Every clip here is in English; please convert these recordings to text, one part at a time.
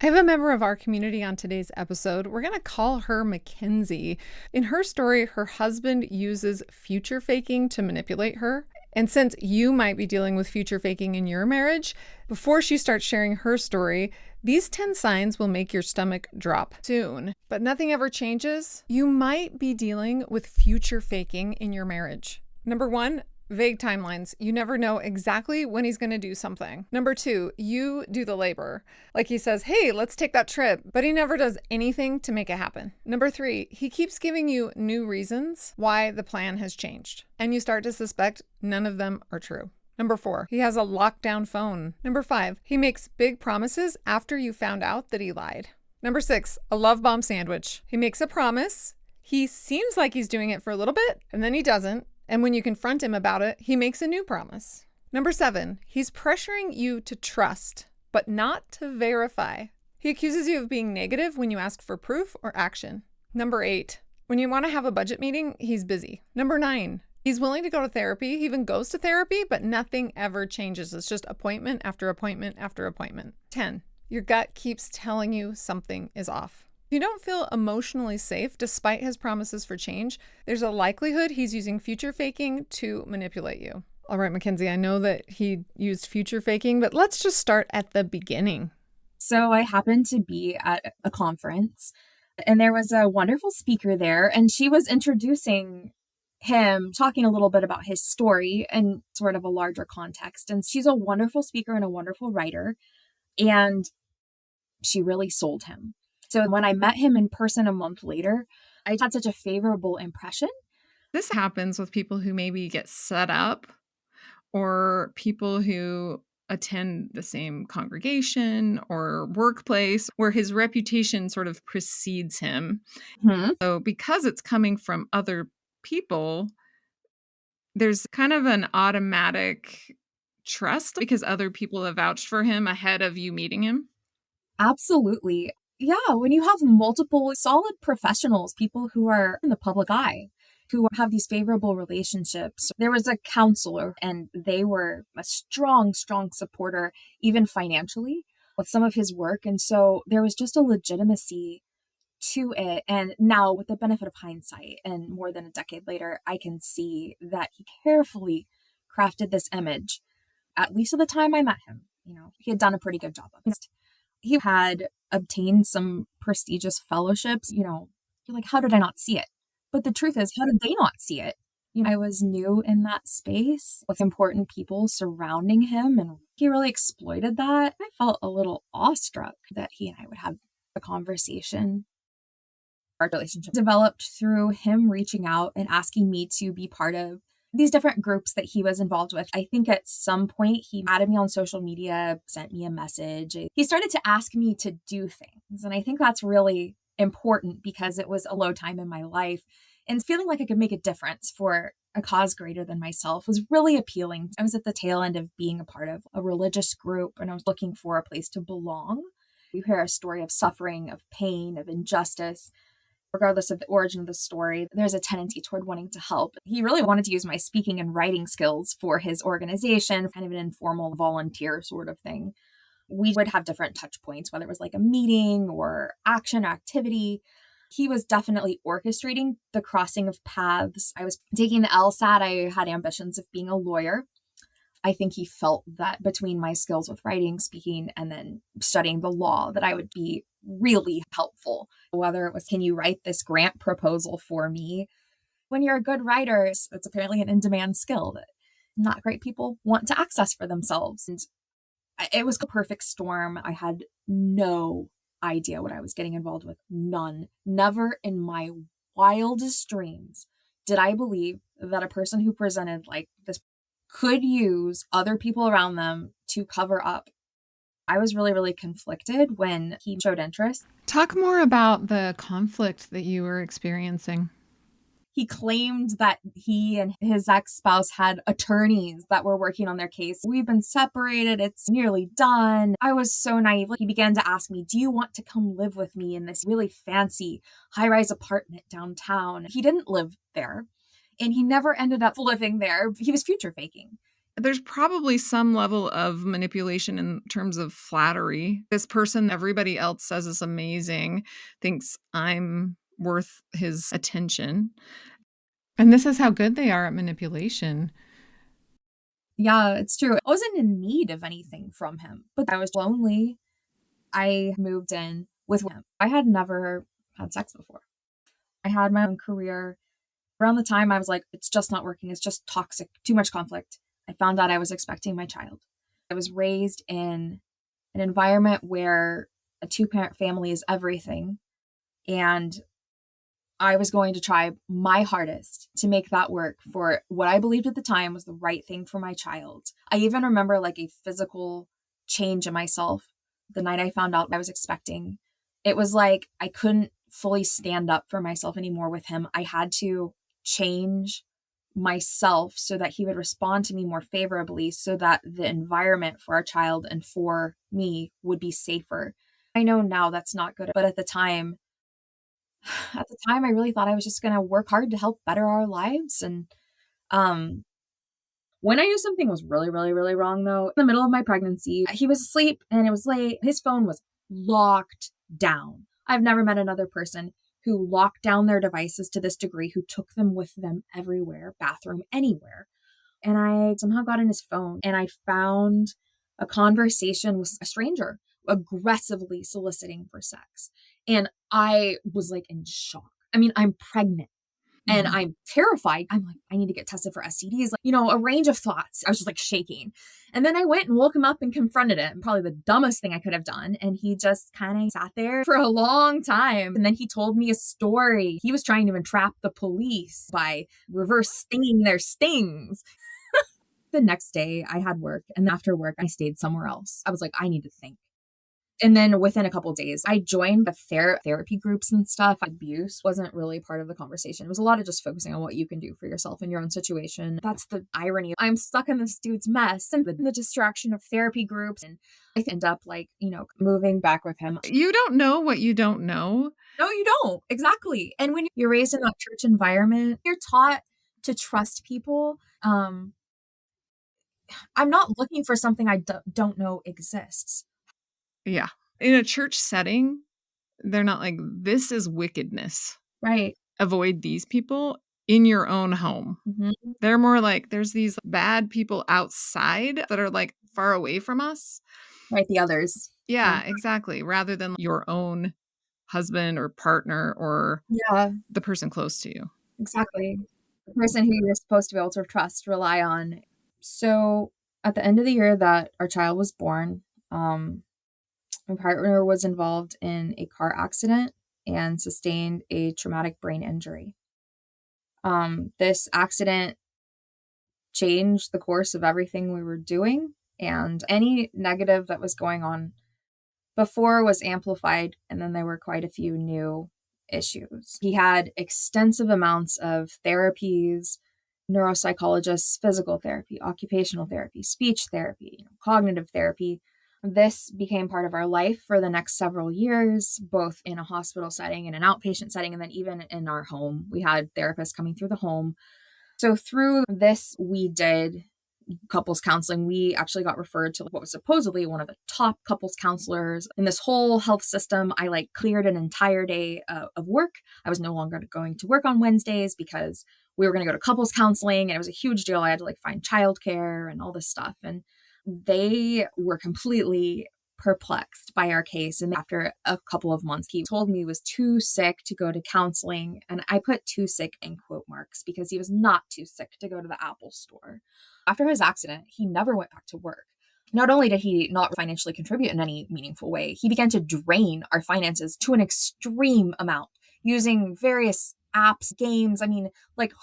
I have a member of our community on today's episode. We're going to call her McKenzie. In her story, her husband uses future faking to manipulate her. And since you might be dealing with future faking in your marriage, before she starts sharing her story, these 10 signs will make your stomach drop soon. But nothing ever changes. You might be dealing with future faking in your marriage. Number 1, vague timelines. You never know exactly when he's going to do something. Number 2, you do the labor. Like he says, hey, let's take that trip, but he never does anything to make it happen. Number 3, he keeps giving you new reasons why the plan has changed, and you start to suspect none of them are true. Number 4, he has a lockdown phone. Number 5, he makes big promises after you found out that he lied. Number 6, a love bomb sandwich. He makes a promise. He seems like he's doing it for a little bit, and then he doesn't. And when you confront him about it, he makes a new promise. Number 7, he's pressuring you to trust, but not to verify. He accuses you of being negative when you ask for proof or action. Number 8, when you want to have a budget meeting, he's busy. Number 9, he's willing to go to therapy. He even goes to therapy, but nothing ever changes. It's just appointment after appointment after appointment. 10, your gut keeps telling you something is off. If you don't feel emotionally safe despite his promises for change, there's a likelihood he's using future faking to manipulate you. All right, McKenzie, I know that he used future faking, but let's just start at the beginning. So I happened to be at a conference, and there was a wonderful speaker there, and she was introducing him, talking a little bit about his story and sort of a larger context. And she's a wonderful speaker and a wonderful writer, and she really sold him. So when I met him in person a month later, I had such a favorable impression. This happens with people who maybe get set up or people who attend the same congregation or workplace where his reputation sort of precedes him. So because it's coming from other people, there's kind of an automatic trust because other people have vouched for him ahead of you meeting him. Absolutely. Yeah, when you have multiple solid professionals, people who are in the public eye, who have these favorable relationships. There was a counselor, and they were a strong, strong supporter, even financially, with some of his work. And so there was just a legitimacy to it. And now, with the benefit of hindsight, and more than a decade later, I can see that he carefully crafted this image, at least at the time I met him. You know, he had done a pretty good job of it. He had obtained some prestigious fellowships. You know, you're like, how did I not see it? But the truth is, how did they not see it? You know, I was new in that space with important people surrounding him, and he really exploited that. I felt a little awestruck that he and I would have a conversation. Our relationship developed through him reaching out and asking me to be part of these different groups that he was involved with. I think at some point he added me on social media, sent me a message. He started to ask me to do things. And I think that's really important because it was a low time in my life. And feeling like I could make a difference for a cause greater than myself was really appealing. I was at the tail end of being a part of a religious group, and I was looking for a place to belong. You hear a story of suffering, of pain, of injustice. Regardless of the origin of the story, there's a tendency toward wanting to help. He really wanted to use my speaking and writing skills for his organization, kind of an informal volunteer sort of thing. We would have different touch points, whether it was like a meeting or action or activity. He was definitely orchestrating the crossing of paths. I was taking the LSAT. I had ambitions of being a lawyer. I think he felt that between my skills with writing, speaking, and then studying the law, that I would be really helpful. Whether it was, can you write this grant proposal for me? When you're a good writer, it's apparently an in-demand skill that not great people want to access for themselves. And it was a perfect storm. I had no idea what I was getting involved with. None. Never in my wildest dreams did I believe that a person who presented like this could use other people around them to cover up. I was really, really conflicted when he showed interest. Talk more about the conflict that you were experiencing. He claimed that he and his ex-spouse had attorneys that were working on their case. We've been separated. It's nearly done. I was so naive. He began to ask me, do you want to come live with me in this really fancy high-rise apartment downtown? He didn't live there, and he never ended up living there. He was future faking. There's probably some level of manipulation in terms of flattery. This person everybody else says is amazing, thinks I'm worth his attention. And this is how good they are at manipulation. Yeah, it's true. I wasn't in need of anything from him, but I was lonely. I moved in with him. I had never had sex before. I had my own career. Around the time I was like, it's just not working. It's just toxic, too much conflict. I found out I was expecting my child. I was raised in an environment where a two-parent family is everything. And I was going to try my hardest to make that work for what I believed at the time was the right thing for my child. I even remember like a physical change in myself the night I found out I was expecting. It was like I couldn't fully stand up for myself anymore with him. I had to change myself so that he would respond to me more favorably, so that the environment for our child and for me would be safer. I know now that's not good, but at the time I really thought I was just going to work hard to help better our lives. And um when I knew something was really, really, really wrong, though, in the middle of my pregnancy, he was asleep and it was late. His phone was locked down. I've never met another person who locked down their devices to this degree, who took them with them everywhere, bathroom, anywhere. And I somehow got in his phone and I found a conversation with a stranger aggressively soliciting for sex. And I was like in shock. I mean, I'm pregnant and Mhm. I'm terrified. I'm like, I need to get tested for STDs. Like, a range of thoughts. I was just like shaking. And then I went and woke him up and confronted him. Probably the dumbest thing I could have done. And he just kind of sat there for a long time. And then he told me a story. He was trying to entrap the police by reverse stinging their stings. The next day I had work, and after work I stayed somewhere else. I was like, I need to think. And then within a couple of days, I joined the therapy groups and stuff. Abuse wasn't really part of the conversation. It was a lot of just focusing on what you can do for yourself in your own situation. That's the irony. I'm stuck in this dude's mess and the distraction of therapy groups. And I end up moving back with him. You don't know what you don't know. No, you don't. Exactly. And when you're raised in that church environment, you're taught to trust people. I'm not looking for something I don't know exists. Yeah. In a church setting, they're not like, this is wickedness. Right. Avoid these people in your own home. Mm-hmm. They're more like, there's these bad people outside that are like far away from us. Right. The others. Yeah, exactly. Rather than your own husband or partner or Yeah, the person close to you. exactly. The person who you're supposed to be able to trust, rely on. So at the end of the year that our child was born, my partner was involved in a car accident and sustained a traumatic brain injury. This accident changed the course of everything we were doing, and any negative that was going on before was amplified, and then there were quite a few new issues. He had extensive amounts of therapies, neuropsychologists, physical therapy, occupational therapy, speech therapy, cognitive therapy. This became part of our life for the next several years, both in a hospital setting and an outpatient setting, and then even in our home. We had therapists coming through the home. So through this, we did couples counseling. We actually got referred to what was supposedly one of the top couples counselors in this whole health system. I cleared an entire day of work. I was no longer going to work on Wednesdays because we were going to go to couples counseling, and it was a huge deal. I had to find childcare and all this stuff. And they were completely perplexed by our case. And after a couple of months, he told me he was too sick to go to counseling. And I put too sick in quote marks because he was not too sick to go to the Apple store. After his accident, he never went back to work. Not only did he not financially contribute in any meaningful way, he began to drain our finances to an extreme amount using various apps, games. I mean,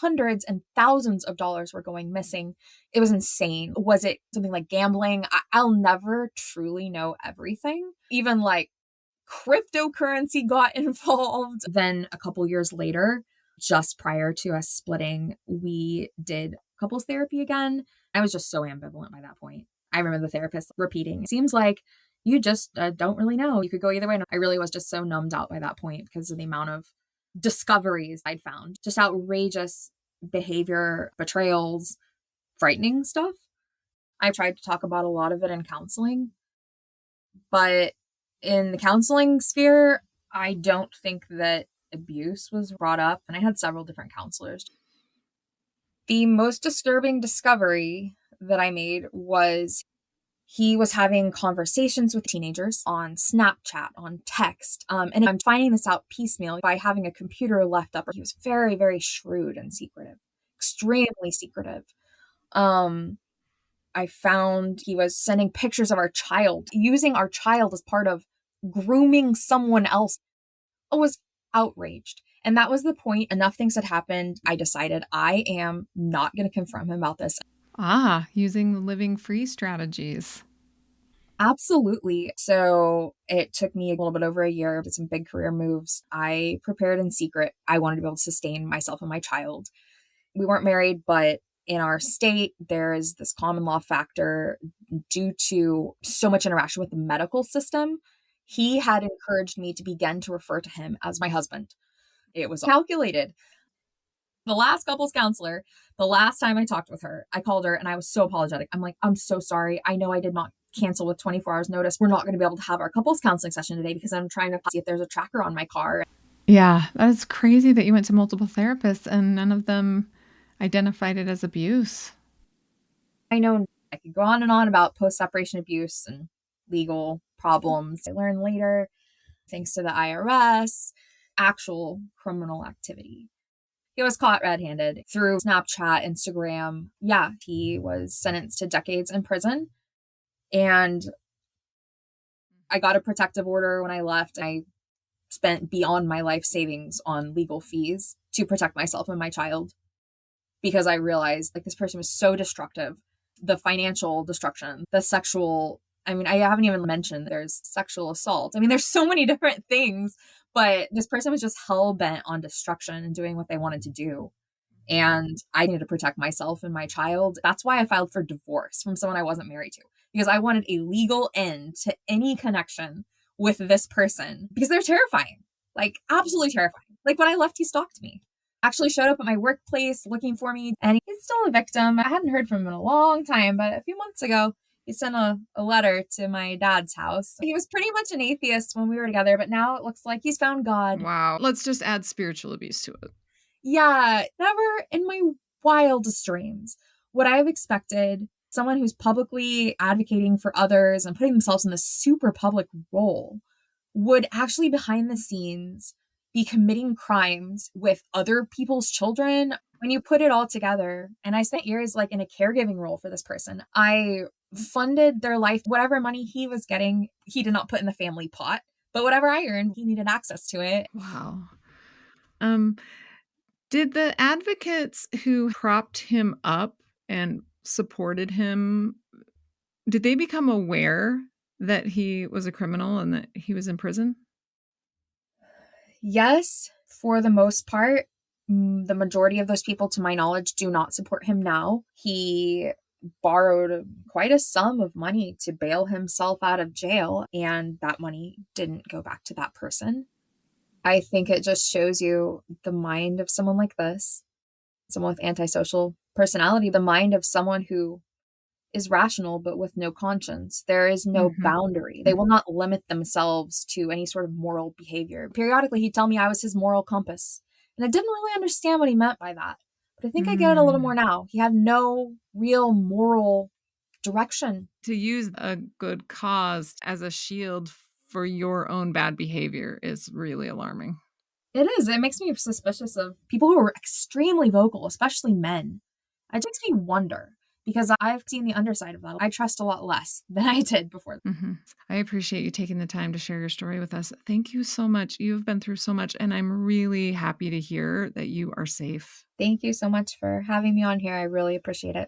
hundreds and thousands of dollars were going missing. It was insane. Was it something like gambling? I'll never truly know everything. Even cryptocurrency got involved. Then a couple years later, just prior to us splitting, we did couples therapy again. I was just so ambivalent by that point. I remember the therapist repeating, it seems like you just don't really know. You could go either way. And I really was just so numbed out by that point because of the amount of discoveries I'd found. Just outrageous behavior, betrayals, frightening stuff. I tried to talk about a lot of it in counseling, but in the counseling sphere, I don't think that abuse was brought up. And I had several different counselors. The most disturbing discovery that I made was he was having conversations with teenagers on Snapchat, on text. And I'm finding this out piecemeal by having a computer left up. He was very, very shrewd and secretive, extremely secretive. Um, I found he was sending pictures of our child, using our child as part of grooming someone else. I was outraged. And that was the point. Enough things had happened. I decided I am not going to confront him about this. Using the living free strategies. Absolutely. So it took me a little bit over a year, did some big career moves. I prepared in secret. I wanted to be able to sustain myself and my child. We weren't married, but in our state, there is this common law factor due to so much interaction with the medical system. He had encouraged me to begin to refer to him as my husband. It was calculated. The last couples counselor, the last time I talked with her, I called her and I was so apologetic. I'm like, I'm so sorry. I know I did not cancel with 24 hours notice. We're not going to be able to have our couples counseling session today because I'm trying to see if there's a tracker on my car. Yeah, that is crazy that you went to multiple therapists and none of them identified it as abuse. I know I could go on and on about post-separation abuse and legal problems. I learned later, thanks to the IRS, actual criminal activity. He was caught red-handed through Snapchat, Instagram. Yeah, he was sentenced to decades in prison. And I got a protective order when I left. I spent beyond my life savings on legal fees to protect myself and my child because I realized like this person was so destructive. The financial destruction, the sexual, I mean, I haven't even mentioned there's sexual assault. I mean, there's so many different things, but this person was just hell bent on destruction and doing what they wanted to do. And I needed to protect myself and my child. That's why I filed for divorce from someone I wasn't married to, because I wanted a legal end to any connection with this person because they're terrifying, like absolutely terrifying. Like when I left, he stalked me, actually showed up at my workplace looking for me, and he's still a victim. I hadn't heard from him in a long time, but a few months ago, he sent a letter to my dad's house. He was pretty much an atheist when we were together, but now it looks like he's found God. Wow. Let's just add spiritual abuse to it. Yeah, never in my wildest dreams would I have expected someone who's publicly advocating for others and putting themselves in this super public role would actually behind the scenes be committing crimes with other people's children. When you put it all together, and I spent years like in a caregiving role for this person, I funded their life. Whatever money he was getting, he did not put in the family pot, but whatever I earned, he needed access to it. Wow. Did the advocates who propped him up and supported him, did they become aware that he was a criminal and that he was in prison? Yes, for the most part. The majority of those people, to my knowledge, do not support him now. He borrowed quite a sum of money to bail himself out of jail, and that money didn't go back to that person. I think it just shows you the mind of someone like this, someone with antisocial personality, the mind of someone who is rational but with no conscience. There is no boundary. They will not limit themselves to any sort of moral behavior. Periodically, he'd tell me I was his moral compass. And I didn't really understand what he meant by that. But I think I get it a little more now. He had no real moral direction. To use a good cause as a shield for your own bad behavior is really alarming. It is. It makes me suspicious of people who are extremely vocal, especially men. It makes me wonder because I've seen the underside of that. I trust a lot less than I did before. I appreciate you taking the time to share your story with us. Thank you so much. You've been through so much, and I'm really happy to hear that you are safe. Thank you so much for having me on here. I really appreciate it.